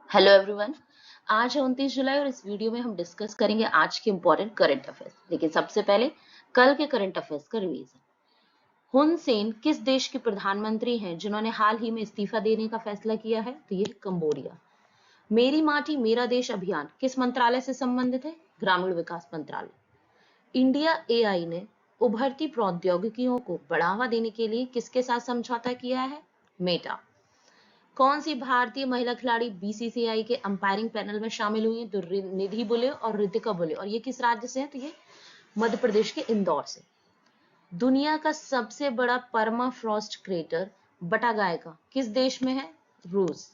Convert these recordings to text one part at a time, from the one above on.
Hello everyone. आज है 29 जुलाई और इस वीडियो में हम डिस्कस करेंगे आज के इंपॉर्टेंट करंट अफेयर्स। लेकिन सबसे पहले कल के करंट अफेयर्स का रिवीजन। हुन सेन किस देश के प्रधानमंत्री हैं जिन्होंने हाल ही में इस्तीफा देने का फैसला किया है? तो ये कंबोडिया। मेरी माटी मेरा देश अभियान किस मंत्रालय से संबंधित है? ग्रामीण विकास मंत्रालय। इंडिया एआई ने उभरती प्रौद्योगिकियों को बढ़ावा देने के लिए किसके साथ समझौता किया है? मेटा। कौन सी भारतीय महिला खिलाड़ी बीसीसीआई के अंपायरिंग पैनल में शामिल हुई है? तो निधि बुले और रितिका बुले। और ये किस राज्य से है? तो ये मध्य प्रदेश के इंदौर से। दुनिया का सबसे बड़ा परमाफ्रॉस्ट क्रेटर बटागाय का किस देश में है? रूस।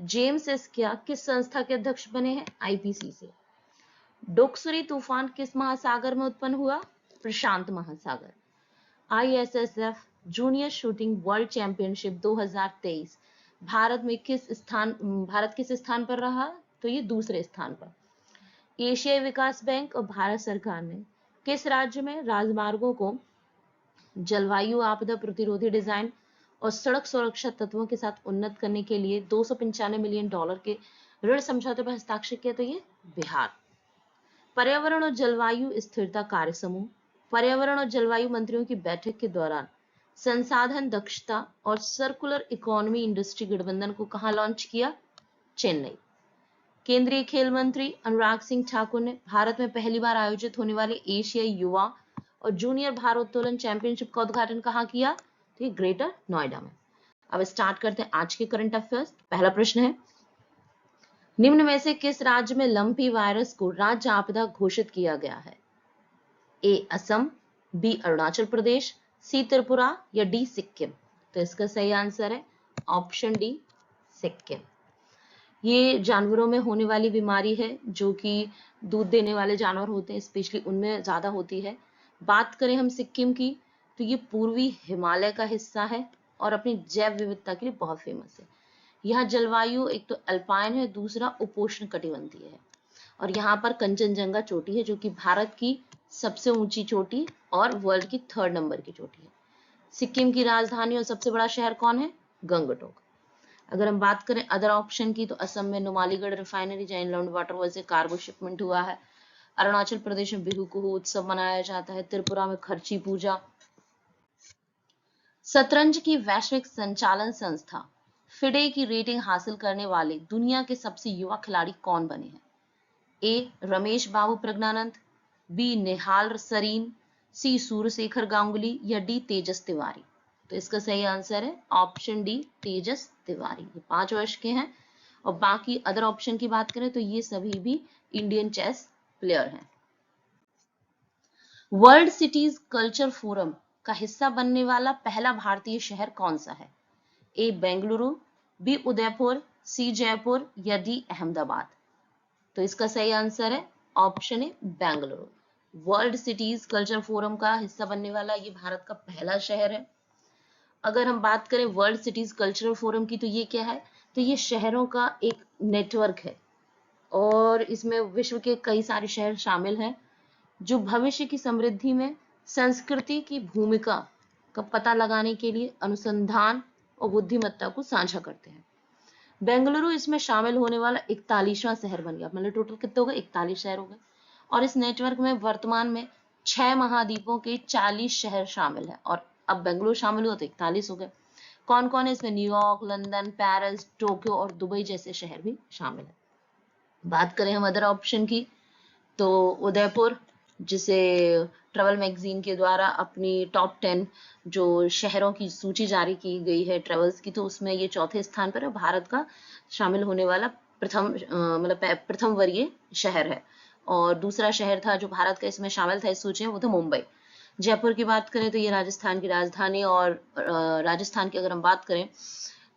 जेम्स एस्किया किस संस्था के अध्यक्ष बने हैं? आईपीसी से। डोक्सुरी तूफान किस महासागर में उत्पन्न हुआ? प्रशांत महासागर। ISSF junior shooting world championship 2023 Bharat किस स्थान पर रहा? तो ये दूसरे स्थान पर। एशियाई विकास बैंक और भारत सरकार ने किस राज्य में राजमार्गों को जलवायु आपदा प्रतिरोधी डिजाइन और सड़क सुरक्षा तत्वों के साथ उन्नत करने के लिए $295 मिलियन के ऋण समझौते पर हस्ताक्षर किया? तो ये बिहार। पर्यावरण और जलवायु स्थिरता कार्य समूह पर्यावरण और जलवायु मंत्रियों की बैठक के दौरान संसाधन दक्षता और सर्कुलर इकोनॉमी इंडस्ट्री गठबंधन को कहां लॉन्च किया? चेन्नई। केंद्रीय खेल मंत्री अनुराग सिंह ठाकुर ने भारत में पहली बार आयोजित होने वाले एशियाई युवा और जूनियर भारोत्तोलन चैंपियनशिप का उद्घाटन कहां किया? तो ये ग्रेटर नोएडा में। अब स्टार्ट करते हैं आज के करंट अफेयर्स। पहला प्रश्न है, निम्न में से किस राज्य में लंपी वायरस को राज्य आपदा घोषित किया गया है? ए असम, बी अरुणाचल प्रदेश, सी त्रिपुरा या डी सिक्किम? तो इसका सही आंसर है ऑप्शन डी सिक्किम। ये जानवरों में होने वाली बीमारी है जो कि दूध देने वाले जानवर होते हैं, स्पेशली उनमें ज्यादा होती है। बात करें हम सिक्किम की तो ये पूर्वी हिमालय का हिस्सा है और अपनी जैव विविधता के लिए बहुत फेमस है। यहाँ जलवायु एक तो अल्पाइन है, दूसरा उपोष्ण कटिबंधीय है। और यहाँ पर कंचनजंगा चोटी है जो कि भारत की सबसे ऊंची चोटी और वर्ल्ड की 3rd नंबर की चोटी है। सिक्किम की राजधानी और सबसे बड़ा शहर कौन है? गंगटोक। अगर हम बात करें अदर ऑप्शन की तो असम में नुमालीगढ़ रिफाइनरी जैन लॉन्ड वाटरवर्ल्ड से कार्गो शिपमेंट हुआ है। अरुणाचल प्रदेश में बिहू कुहू उत्सव मनाया जाता है। त्रिपुरा में खर्ची पूजा। शतरंज की वैश्विक संचालन संस्था फिडे की रेटिंग हासिल करने वाले दुनिया के सबसे युवा खिलाड़ी कौन बने हैं? ए रमेश बाबू प्रज्ञानंद, बी निहाल सरीन, सी सूर्यशेखर गांगुली या डी तेजस तिवारी? तो इसका सही आंसर है ऑप्शन डी तेजस तिवारी। ये 5 वर्ष के हैं और बाकी अदर ऑप्शन की बात करें तो ये सभी भी इंडियन चेस प्लेयर हैं। वर्ल्ड सिटीज कल्चर फोरम का हिस्सा बनने वाला पहला भारतीय शहर कौन सा है? ए बेंगलुरु, बी उदयपुर, सी जयपुर या डी अहमदाबाद? तो इसका सही आंसर है option A Bengaluru. World cities culture forum का हिस्सा बनने वाला ये भारत का पहला शहर है। अगर हम बात करें वर्ल्ड सिटीज कल्चरल फोरम की तो ये क्या है? तो ये शहरों का एक नेटवर्क है और इसमें विश्व के कई सारे शहर शामिल हैं जो भविष्य की समृद्धि में संस्कृति की भूमिका का पता लगाने के लिए अनुसंधान और बुद्धिमत्ता को साझा करते हैं। बेंगलुरु इसमें शामिल होने वाला 41वां शहर बन गया। मतलब टोटल कितने हो गए? 41 शहर हो गए। और इस नेटवर्क में वर्तमान में 6 महाद्वीपों के 40 शहर शामिल है और अब बेंगलुरु शामिल हुआ तो 41 हो गए। कौन कौन है इसमें? न्यूयॉर्क, लंदन, पेरिस, टोक्यो और दुबई जैसे शहर भी शामिल है। बात करें हम अदर ऑप्शन की तो उदयपुर, जिसे ट्रेवल मैगजीन के द्वारा अपनी टॉप 10 जो शहरों की सूची जारी की गई है ट्रेवल्स की, तो उसमें ये चौथे स्थान पर है। भारत का शामिल होने वाला प्रथम वर्गीय शहर है। और दूसरा शहर था जो भारत का इसमें शामिल था इस सूची में, वो था मुंबई। जयपुर की बात करें तो ये राजस्थान की राजधानी और राजस्थान की अगर हम बात करें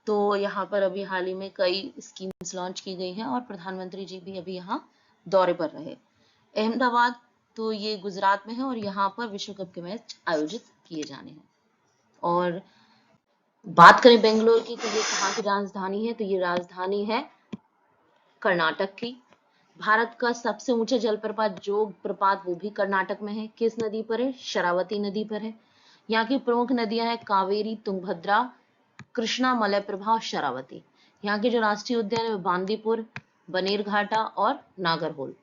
तो यहाँ पर अभी हाल ही में कई स्कीम्स लॉन्च की गई हैं और प्रधानमंत्री जी भी अभी यहाँ दौरे पर रहे। अहमदाबाद तो ये गुजरात में है और यहाँ पर विश्व कप के मैच आयोजित किए जाने हैं। और बात करें बेंगलोर की तो ये कहाँ की राजधानी है? तो ये राजधानी है कर्नाटक की। भारत का सबसे ऊंचा जलप्रपात जोग प्रपात वो भी कर्नाटक में है। किस नदी पर है? शरावती नदी पर है। यहाँ की प्रमुख नदियां हैं कावेरी, तुंगभद्रा, कृष्णा, मलयप्रभा और शरावती। यहाँ के जो राष्ट्रीय उद्यान है बांदीपुर, बनेरघाटा और नागरहोल।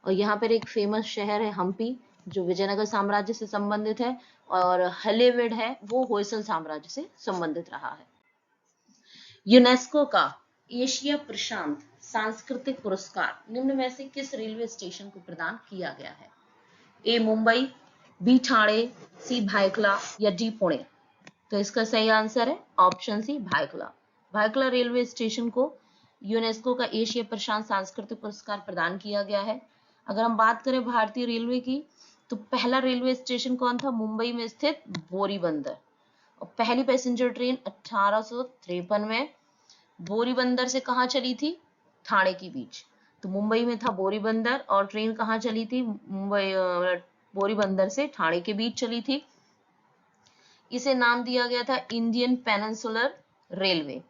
और यहाँ पर एक फेमस शहर है हम्पी जो विजयनगर साम्राज्य से संबंधित है, और हलेविड है वो होयसल साम्राज्य से संबंधित रहा है। यूनेस्को का एशिया प्रशांत सांस्कृतिक पुरस्कार निम्न में से किस रेलवे स्टेशन को प्रदान किया गया है? A Mumbai, B Thane, C Byculla या डी पुणे? तो इसका सही आंसर है option C Byculla. Byculla railway station को यूनेस्को का एशिया प्रशांत सांस्कृतिक पुरस्कार प्रदान किया गया है। अगर हम बात करें भारतीय रेलवे की, तो पहला रेलवे स्टेशन कौन था? मुंबई में स्थित बोरीबंदर। और पहली पैसेंजर ट्रेन 1853 में बोरीबंदर से कहाँ चली थी? ठाणे के बीच। तो मुंबई में था बोरीबंदर और ट्रेन कहाँ चली थी? मुंबई बोरीबंदर से ठाणे के बीच चली थी। इसे नाम दिया गया था इंडियन पेनिनसुलर रेलवे।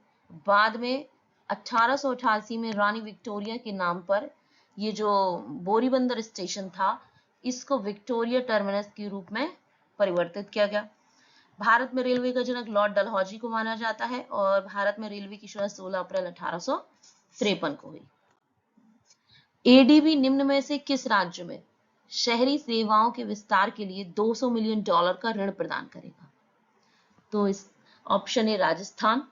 बाद में 1888 में रानी विक्टोरिया के नाम पर ये जो बोरीबंदर स्टेशन था इसको विक्टोरिया टर्मिनस के रूप में परिवर्तित किया गया। भारत में रेलवे का जनक लॉर्ड डलहौजी को माना जाता है और भारत में रेलवे की शुरुआत 16 अप्रैल 1853 को हुई। एडीबी निम्न में से किस राज्य में शहरी सेवाओं के विस्तार के लिए $200 मिलियन का ऋण प्रदान करेगा? तो इस option A Rajasthan,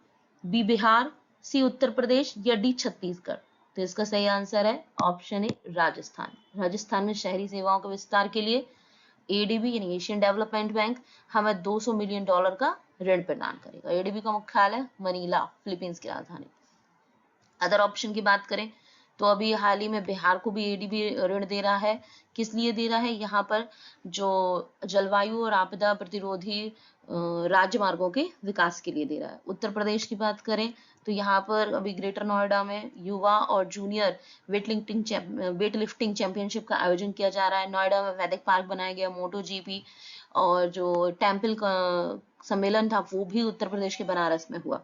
B Bihar, C Uttar Pradesh या डी छत्तीसगढ़? तो इसका सही आंसर है ऑप्शन ए राजस्थान। राजस्थान में शहरी सेवाओं के विस्तार के लिए एडीबी यानी एशियन डेवलपमेंट बैंक हमें $200 मिलियन का ऋण प्रदान करेगा। एडीबी का मुख्यालय मनीला, फिलीपींस की राजधानी। अदर ऑप्शन की बात करें तो अभी हाल ही में बिहार को भी एडीबी ऋण दे रहा है। किस लिए दे रहा है? यहाँ पर जो जलवायु और आपदा प्रतिरोधी राजमार्गों के विकास के लिए दे रहा है। उत्तर प्रदेश की बात करें तो यहाँ पर अभी ग्रेटर नोएडा में युवा और जूनियर वेटलिफ्टिंग चैंपियनशिप का आयोजन किया जा रहा है। नोएडा में वैदिक पार्क बनाया गया, मोटो जीपी और जो टेम्पल का सम्मेलन था वो भी उत्तर प्रदेश के बनारस में हुआ।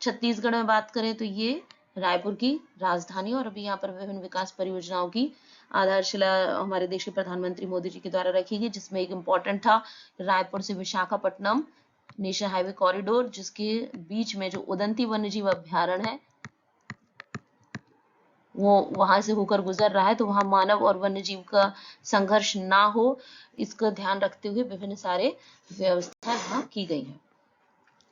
छत्तीसगढ़ में बात करें तो ये रायपुर की राजधानी और अभी यहाँ पर विभिन्न विकास परियोजनाओं की आधारशिला हमारे देश के प्रधानमंत्री मोदी जी के द्वारा रखी गई, जिसमें एक इम्पोर्टेंट था रायपुर से विशाखापट्टनम नेशनल हाईवे कॉरिडोर, जिसके बीच में जो उदंती वन्यजीव अभ्यारण्य है वो वहां से होकर गुजर रहा है, तो वहां मानव और वन्यजीव का संघर्ष ना हो इसका ध्यान रखते हुए विभिन्न सारे व्यवस्थाएं वहां की गई है।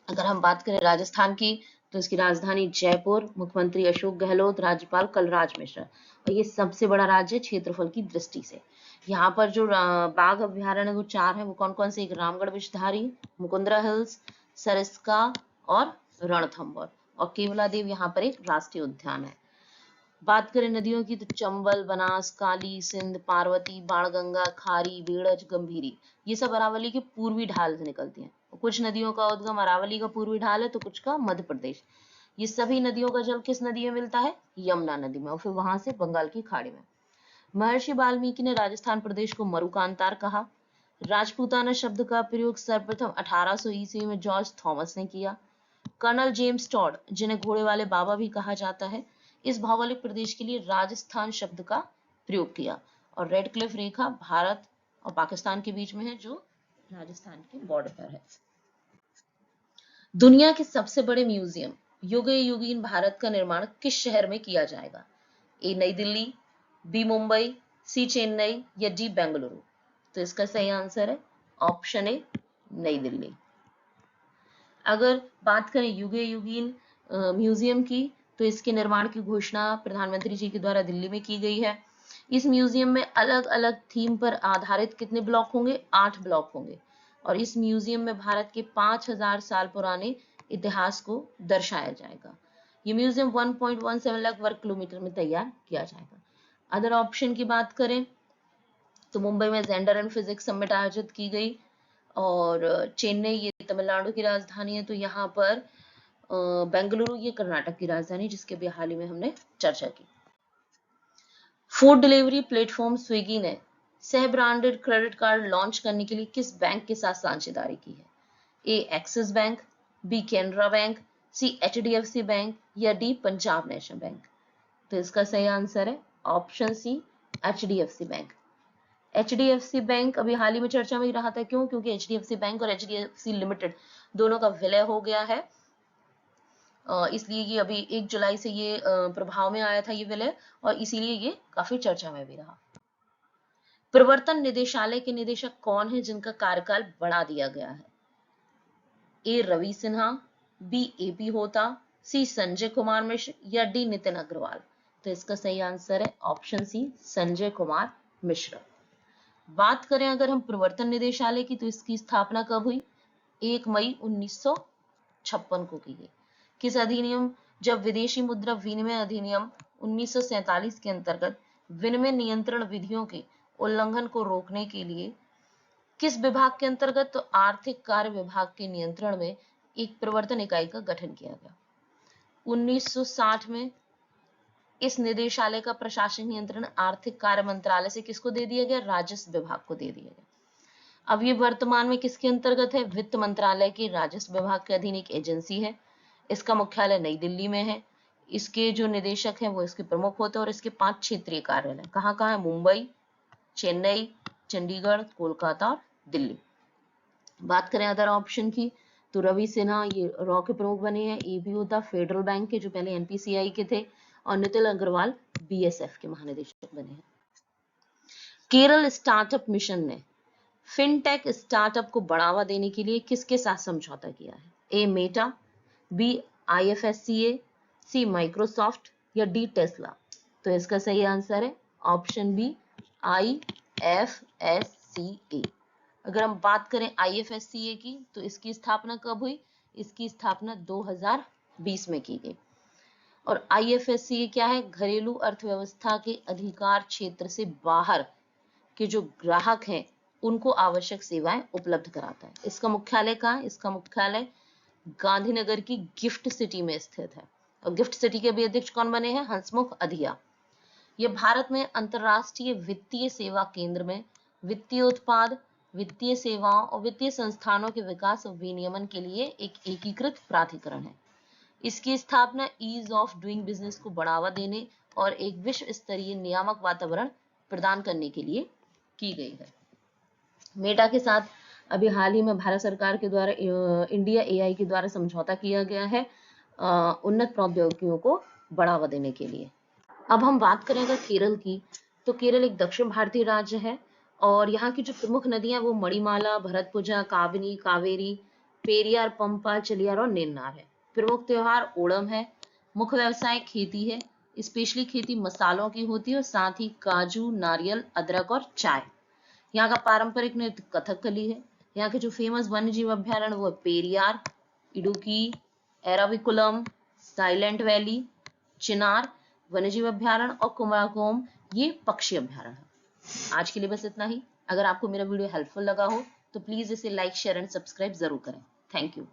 अगर हम बात करें राजस्थान की तो इसकी राजधानी जयपुर, मुख्यमंत्री अशोक गहलोत, राज्यपाल कलराज मिश्र। और ये सबसे बड़ा राज्य क्षेत्रफल की दृष्टि से। यहाँ पर जो बाघ अभ्यारण्य वो 4 है, वो कौन कौन से? एक रामगढ़ विषधारी, मुकुंदरा हिल्स, सरिस्का और रणथंभौर। और केवलादेव यहाँ पर एक राष्ट्रीय उद्यान है। बात करें नदियों की तो चंबल, बनास, काली, सिंध, पार्वती, बाणगंगा, खारी, बेड़ज, गंभीरी, ये सब अरावली के पूर्वी ढाल से निकलती हैं। कुछ नदियों का उद्गम अरावली का पूर्वी ढाल है तो कुछ का मध्य प्रदेश। ये सभी नदियों का जल किस नदी में मिलता है? यमुना नदी में, और फिर वहां से बंगाल की खाड़ी में। महर्षि वाल्मीकि ने राजस्थान प्रदेश को मरुकांतार कहा। राजपूताना शब्द का प्रयोग सर्वप्रथम 1800 ईस्वी में जॉर्ज थॉमस ने किया। कर्नल जेम्स टॉड, जिन्हें घोड़े वाले बाबा भी कहा जाता है, इस भौगोलिक प्रदेश के लिए राजस्थान शब्द का प्रयोग किया। और रेड क्लिफ रेखा भारत और पाकिस्तान के बीच में है जो राजस्थान के बॉर्डर पर है। दुनिया के सबसे बड़े म्यूजियम युगे युगीन भारत का निर्माण किस शहर में किया जाएगा? ए नई दिल्ली, बी मुंबई, सी चेन्नई या डी बेंगलुरु? तो इसका सही आंसर है ऑप्शन ए नई दिल्ली। अगर बात करें युगे युगीन म्यूजियम की तो इसके निर्माण की घोषणा प्रधानमंत्री जी के द्वारा दिल्ली में की गई है। इस म्यूजियम में अलग अलग थीम पर आधारित कितने ब्लॉक होंगे? 8 ब्लॉक होंगे। और इस म्यूजियम में भारत के 5000 साल पुराने इतिहास को दर्शाया जाएगा। ये म्यूजियम 1.17 लाख वर्ग किलोमीटर में तैयार किया जाएगा। अदर ऑप्शन की बात करें तो मुंबई में जेंडर एंड फिजिक्स समिट आयोजित की गई और चेन्नई ये तमिलनाडु की राजधानी है, तो यहाँ पर बेंगलुरु ये कर्नाटक की राजधानी, जिसके भी हाल ही में हमने चर्चा की। फूड डिलीवरी प्लेटफॉर्म स्विगी ने सह ब्रांडेड क्रेडिट कार्ड लॉन्च करने के लिए किस बैंक के साथ साझेदारी की है? A Axis Bank, B Canara Bank, C HDFC Bank या डी पंजाब नेशनल बैंक? तो इसका सही आंसर है ऑप्शन सी एचडीएफसी बैंक। एचडीएफसी बैंक अभी हाल ही में चर्चा में ही रहा था। क्यों? क्योंकि एचडीएफसी बैंक और एचडीएफसी लिमिटेड दोनों का विलय हो गया है इसलिए ये अभी 1 जुलाई से ये प्रभाव में आया था ये विलय, और इसीलिए ये काफी चर्चा में भी रहा। प्रवर्तन निदेशालय के निदेशक कौन है जिनका कार्यकाल बढ़ा दिया गया है? ए रवि सिन्हा, बी एपी होता, सी संजय कुमार मिश्र या डी नितिन अग्रवाल। तो इसका सही आंसर है ऑप्शन सी, संजय कुमार मिश्र। बात करें अगर हम प्रवर्तन निदेशालय की, तो इसकी स्थापना कब हुई? 1 मई 1956 को की गई। किस अधिनियम? जब विदेशी मुद्रा विनिमय अधिनियम 1947 के अंतर्गत विनिमय नियंत्रण विधियों के उल्लंघन को रोकने के लिए किस विभाग के अंतर्गत? तो आर्थिक कार्य विभाग के नियंत्रण में एक प्रवर्तन इकाई का गठन किया गया। 1960 में इस निदेशालय का प्रशासनिक नियंत्रण आर्थिक कार्य मंत्रालय से किसको दे दिया गया? राजस्व विभाग को दे दिया गया। अब ये वर्तमान में किसके अंतर्गत है? वित्त मंत्रालय के राजस्व विभाग के अधीन एक एजेंसी है। इसका मुख्यालय नई दिल्ली में है। इसके जो निदेशक हैं वो इसके प्रमुख होते हैं, और इसके 5 क्षेत्रीय कार्यालय कहाँ कहाँ है? मुंबई, चेन्नई, चंडीगढ़, कोलकाता और दिल्ली। बात करें अदर ऑप्शन की, तो रवि सिन्हा ये रॉ के प्रमुख बने हैं। ए भी होता फेडरल बैंक के, जो पहले एनपीसीआई के थे, और नितिन अग्रवाल बीएसएफ के महानिदेशक बने हैं। केरल स्टार्टअप मिशन ने फिनटेक स्टार्टअप को बढ़ावा देने के लिए किसके साथ समझौता किया है? A Meta, B IFSCA, C Microsoft या डी टेस्ला। तो इसका सही आंसर है ऑप्शन बी, आईएफएससीए। अगर हम बात करें आईएफएससीए की, तो इसकी स्थापना कब हुई? इसकी स्थापना 2020 में की गई। और आईएफएससीए क्या है? घरेलू अर्थव्यवस्था के अधिकार क्षेत्र से बाहर के जो ग्राहक हैं उनको आवश्यक सेवाएं उपलब्ध कराता है। इसका मुख्यालय कहाँ है? इसका मुख्यालय गांधीनगर की गिफ्ट सिटी में स्थित है। और गिफ्ट सिटी के अभी अध्यक्ष कौन बने हैं? हंसमुख अधिया। यह भारत में अंतरराष्ट्रीय वित्तीय सेवा केंद्र में वित्तीय उत्पाद, वित्तीय सेवाओं और वित्तीय संस्थानों के विकास और विनियमन के लिए एक एकीकृत प्राधिकरण है। इसकी स्थापना ईज ऑफ डूइंग बिजनेस को बढ़ावा देने और एक विश्व स्तरीय नियामक वातावरण प्रदान करने के लिए की गई है। मेटा के साथ अभी हाल ही में भारत सरकार के द्वारा इंडिया एआई के द्वारा समझौता किया गया है उन्नत प्रौद्योगिकियों को बढ़ावा देने के लिए। अब हम बात करें अगर केरल की, तो केरल एक दक्षिण भारतीय राज्य है, और यहाँ की जो प्रमुख नदियां वो मणिमाला, भरतपुजा, काबिनी, कावेरी, पेरियार, पंपा, चलियार और नेन्नार है। प्रमुख त्योहार ओणम है। मुख्य व्यवसाय खेती है, स्पेशली खेती मसालों की होती है, और साथ ही काजू, नारियल, अदरक और चाय। यहाँ का पारंपरिक नृत्य कथकली है। यहाँ के जो फेमस वन्य जीव अभ्यारण्य वो पेरियार, इडुकी, एराविकुलम, साइलेंट वैली, चिनार वन्यजीव अभ्यारण्य और कुमारकोम ये पक्षी अभ्यारण्य है। आज के लिए बस इतना ही। अगर आपको मेरा वीडियो हेल्पफुल लगा हो तो प्लीज इसे लाइक, शेयर एंड सब्सक्राइब जरूर करें। Thank you.